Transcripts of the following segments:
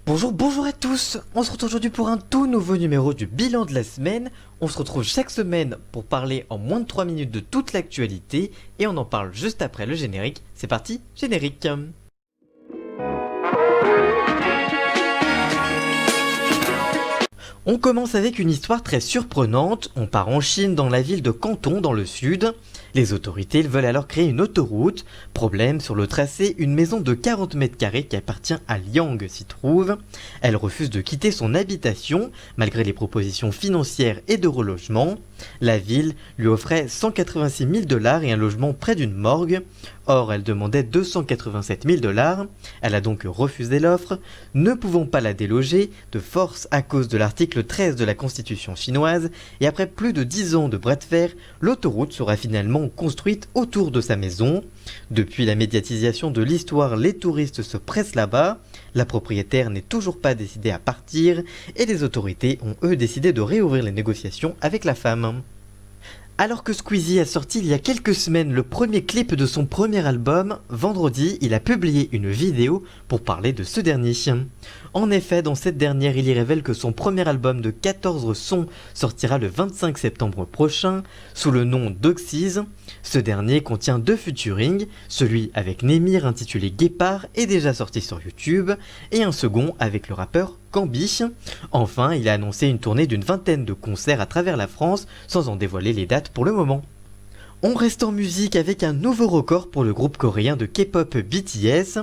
Bonjour à tous. On se retrouve aujourd'hui pour un tout nouveau numéro du bilan de la semaine. On se retrouve chaque semaine pour parler en moins de 3 minutes de toute l'actualité et on en parle juste après le générique. C'est parti, générique. On commence avec une histoire très surprenante. On part en Chine dans la ville de Canton dans le sud. Les autorités veulent alors créer une autoroute. Problème, sur le tracé, une maison de 40 mètres carrés qui appartient à Liang s'y trouve. Elle refuse de quitter son habitation malgré les propositions financières et de relogement. La ville lui offrait 186 000 $ et un logement près d'une morgue. Or, elle demandait 287 000 $. Elle a donc refusé l'offre, ne pouvant pas la déloger de force à cause de l'article 13 de la Constitution chinoise, et après plus de 10 ans de bras de fer, l'autoroute sera finalement construite autour de sa maison. Depuis la médiatisation de l'histoire, les touristes se pressent là-bas, la propriétaire n'est toujours pas décidée à partir, et les autorités ont eux décidé de réouvrir les négociations avec la femme. Alors que Squeezie a sorti il y a quelques semaines le premier clip de son premier album, vendredi, il a publié une vidéo pour parler de ce dernier. En effet, dans cette dernière, il y révèle que son premier album de 14 sons sortira le 25 septembre prochain, sous le nom d'Oxys. Ce dernier contient 2 featuring, celui avec Némir intitulé Guépard est déjà sorti sur YouTube, et un second avec le rappeur Cambi. Enfin, il a annoncé une tournée d'une vingtaine de concerts à travers la France, sans en dévoiler les dates pour le moment. On reste en musique avec un nouveau record pour le groupe coréen de K-pop BTS.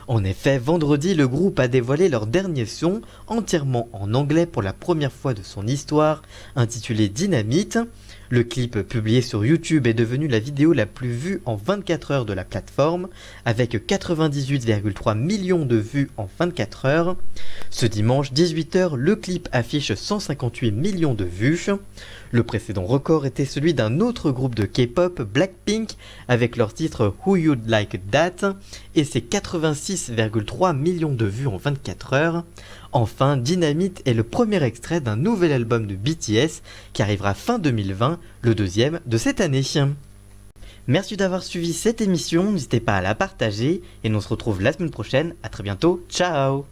En effet, vendredi, le groupe a dévoilé leur dernier son, entièrement en anglais pour la première fois de son histoire, intitulé Dynamite. Le clip publié sur YouTube est devenu la vidéo la plus vue en 24 heures de la plateforme, avec 98,3 millions de vues en 24 heures. Ce dimanche 18h, le clip affiche 158 millions de vues. Le précédent record était celui d'un autre groupe de K-pop, Blackpink, avec leur titre Who You'd Like That, et ses 86,3 millions de vues en 24 heures. Enfin, Dynamite est le premier extrait d'un nouvel album de BTS qui arrivera fin 2020, le deuxième de cette année. Merci d'avoir suivi cette émission, n'hésitez pas à la partager et nous on se retrouve la semaine prochaine, à très bientôt, ciao.